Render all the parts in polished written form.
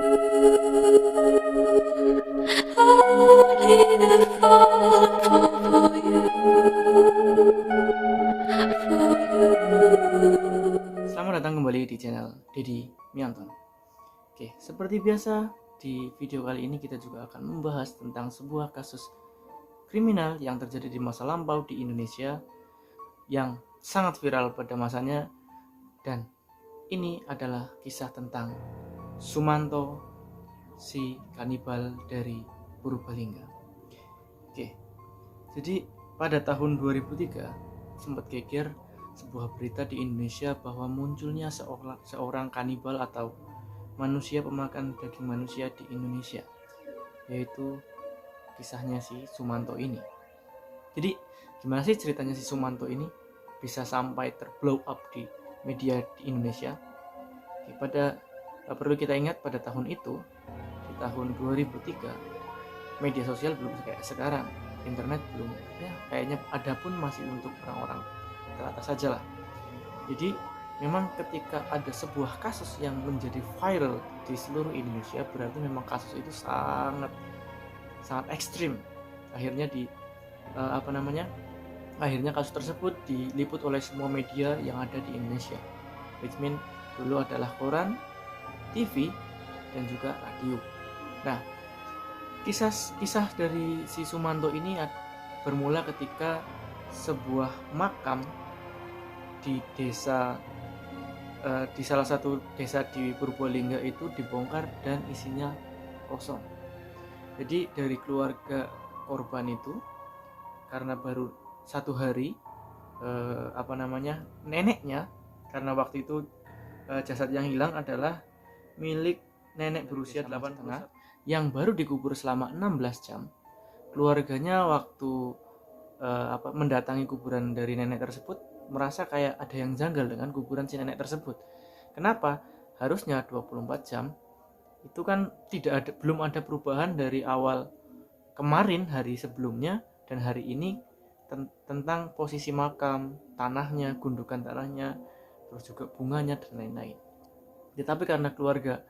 Selamat datang kembali di channel Deddy Mianton. Oke, seperti biasa di video kali ini kita juga akan membahas tentang sebuah kasus kriminal yang terjadi di masa lampau di Indonesia yang sangat viral pada masanya, dan ini adalah kisah tentang Sumanto, si kanibal dari Purbalingga. Oke, jadi pada tahun 2003 sempat geger sebuah berita di Indonesia bahwa munculnya seorang kanibal atau manusia pemakan daging manusia di Indonesia, yaitu kisahnya si Sumanto ini. Jadi gimana sih ceritanya si Sumanto ini bisa sampai terblow up di media di Indonesia? Perlu kita ingat pada tahun itu, di tahun 2003, media sosial belum kayak sekarang, internet belum, ya kayaknya ada pun masih untuk orang-orang teratas saja lah. Jadi memang ketika ada sebuah kasus yang menjadi viral di seluruh Indonesia, berarti memang kasus itu sangat ekstrim. Akhirnya akhirnya kasus tersebut diliput oleh semua media yang ada di Indonesia, which mean dulu adalah koran, TV, dan juga radio. Nah, kisah dari si Sumanto ini bermula ketika sebuah makam di salah satu desa di Purbalingga itu dibongkar dan isinya kosong. Jadi dari keluarga korban itu, karena baru satu hari neneknya, karena waktu itu jasad yang hilang adalah milik nenek berusia 8 tahun yang baru dikubur selama 16 jam. Keluarganya waktu mendatangi kuburan dari nenek tersebut merasa kayak ada yang janggal dengan kuburan si nenek tersebut. Kenapa? Harusnya 24 jam itu kan belum ada perubahan dari awal kemarin, hari sebelumnya dan hari ini, tentang posisi makam, tanahnya, gundukan tanahnya, terus juga bunganya dan lain-lain. Tetapi karena keluarga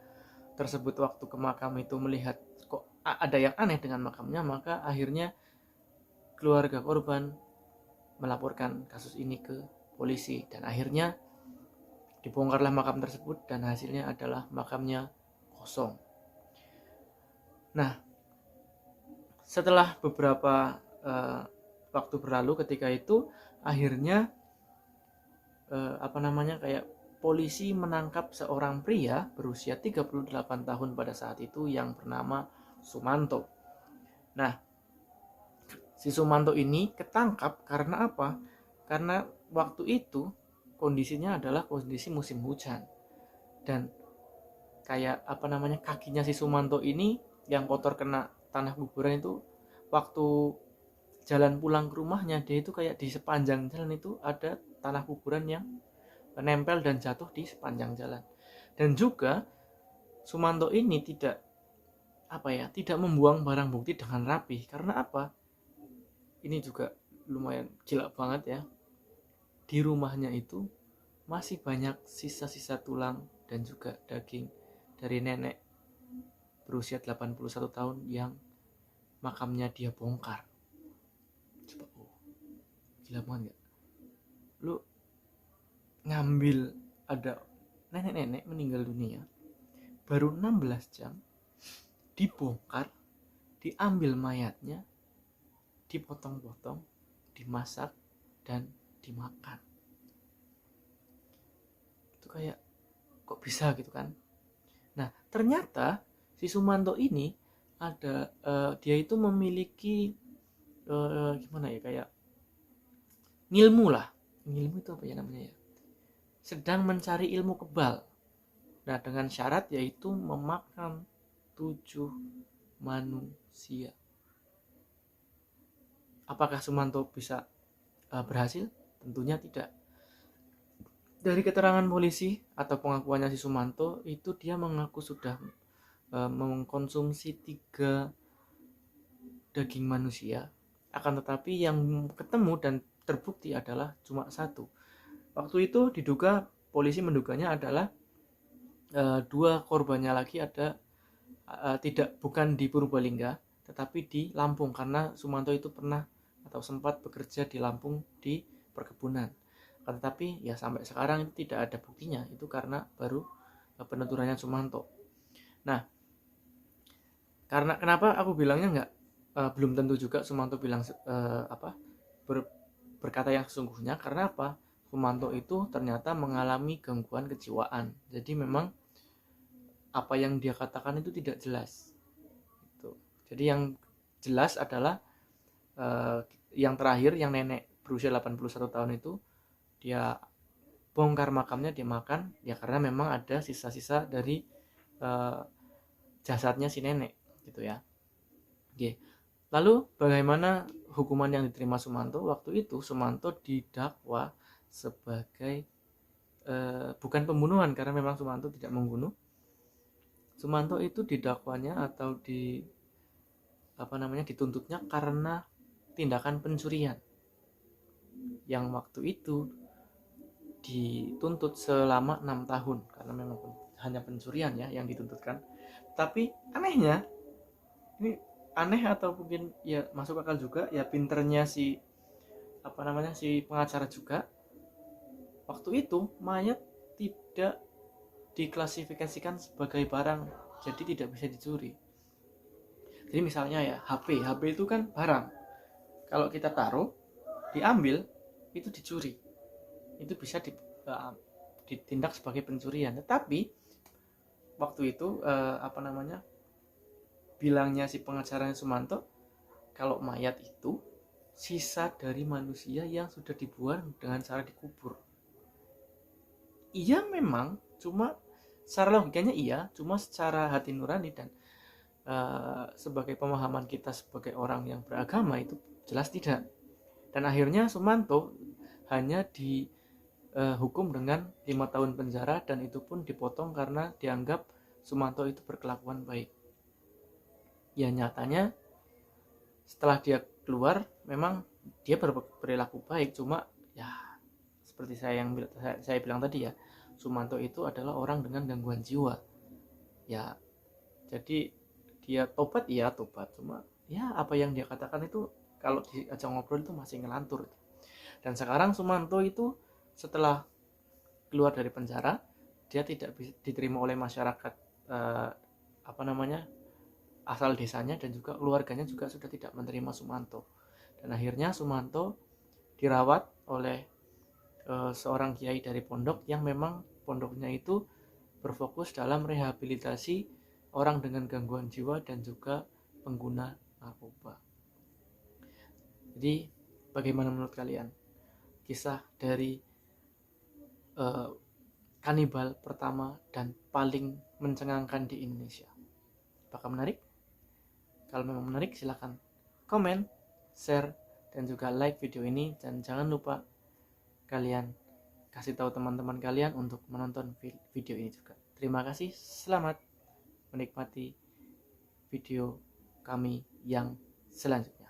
tersebut waktu ke makam itu melihat kok ada yang aneh dengan makamnya, maka akhirnya keluarga korban melaporkan kasus ini ke polisi, dan akhirnya dibongkarlah makam tersebut dan hasilnya adalah makamnya kosong. Nah, setelah beberapa waktu berlalu, ketika itu akhirnya polisi menangkap seorang pria berusia 38 tahun pada saat itu yang bernama Sumanto. Nah, si Sumanto ini ketangkap karena apa? Karena waktu itu kondisinya adalah kondisi musim hujan, dan kakinya si Sumanto ini yang kotor kena tanah kuburan itu, waktu jalan pulang ke rumahnya, dia itu kayak di sepanjang jalan itu ada tanah kuburan yang nempel dan jatuh di sepanjang jalan. Dan juga Sumanto ini tidak membuang barang bukti dengan rapi. Karena apa? Ini juga lumayan gila banget ya. Di rumahnya itu masih banyak sisa-sisa tulang dan juga daging dari nenek berusia 81 tahun yang makamnya dia bongkar. Coba, gila banget gak? Lu ngambil, ada nenek-nenek meninggal dunia baru 16 jam, dibongkar, diambil mayatnya, dipotong-potong, dimasak, dan dimakan. Itu kayak kok bisa gitu kan. Nah, ternyata si Sumanto ini dia itu memiliki kayak ngilmu itu apa ya namanya ya, sedang mencari ilmu kebal. Nah, dengan syarat yaitu memakan 7 manusia. Apakah Sumanto bisa berhasil? Tentunya tidak. Dari keterangan polisi atau pengakuannya si Sumanto itu, dia mengaku sudah mengkonsumsi 3 daging manusia, akan tetapi yang ketemu dan terbukti adalah cuma 1. Waktu itu polisi menduganya adalah 2 korbannya lagi ada bukan di Purbalingga tetapi di Lampung, karena Sumanto itu pernah atau sempat bekerja di Lampung di perkebunan. Tetapi ya sampai sekarang itu tidak ada buktinya, itu karena baru penuturannya Sumanto. Nah, karena kenapa aku bilangnya belum tentu juga Sumanto bilang berkata yang sesungguhnya, karena apa? Sumanto itu ternyata mengalami gangguan kejiwaan. Jadi memang apa yang dia katakan itu tidak jelas. Jadi yang jelas adalah yang terakhir, yang nenek berusia 81 tahun itu, dia bongkar makamnya, dia makan ya karena memang ada sisa-sisa dari jasadnya si nenek gitu ya. Oke. Lalu bagaimana hukuman yang diterima Sumanto? Waktu itu Sumanto didakwa sebagai bukan pembunuhan, karena memang Sumanto tidak membunuh. Sumanto itu didakwanya atau dituntutnya karena tindakan pencurian, yang waktu itu dituntut selama 6 tahun karena memang hanya pencurian ya yang dituntutkan. Tapi anehnya, ini aneh atau mungkin ya masuk akal juga, ya pinternya si pengacara juga, waktu itu mayat tidak diklasifikasikan sebagai barang, jadi tidak bisa dicuri. Jadi misalnya ya HP itu kan barang, kalau kita taruh, diambil, itu dicuri, itu bisa ditindak sebagai pencurian. Tetapi waktu itu bilangnya si pengacaranya Sumanto, kalau mayat itu sisa dari manusia yang sudah dibuang dengan cara dikubur. Iya memang, cuma secara logikanya iya, cuma secara hati nurani dan sebagai pemahaman kita sebagai orang yang beragama itu jelas tidak. Dan akhirnya Sumanto hanya dihukum dengan 5 tahun penjara, dan itu pun dipotong karena dianggap Sumanto itu berkelakuan baik. Ya nyatanya setelah dia keluar memang dia berperilaku baik, cuma ya seperti saya bilang tadi ya, Sumanto itu adalah orang dengan gangguan jiwa. Ya jadi dia tobat, cuma ya apa yang dia katakan itu kalau diajak ngobrol itu masih ngelantur. Dan sekarang Sumanto itu setelah keluar dari penjara, dia tidak diterima oleh masyarakat asal desanya, dan juga keluarganya juga sudah tidak menerima Sumanto. Dan akhirnya Sumanto dirawat oleh seorang kiai dari pondok, yang memang pondoknya itu berfokus dalam rehabilitasi orang dengan gangguan jiwa dan juga pengguna narkoba. Jadi bagaimana menurut kalian kisah dari kanibal pertama dan paling mencengangkan di Indonesia? Apakah menarik? Kalau memang menarik, silahkan komen, share, dan juga like video ini. Dan jangan lupa kalian kasih tahu teman-teman kalian untuk menonton video ini juga. Terima kasih, selamat menikmati video kami yang selanjutnya.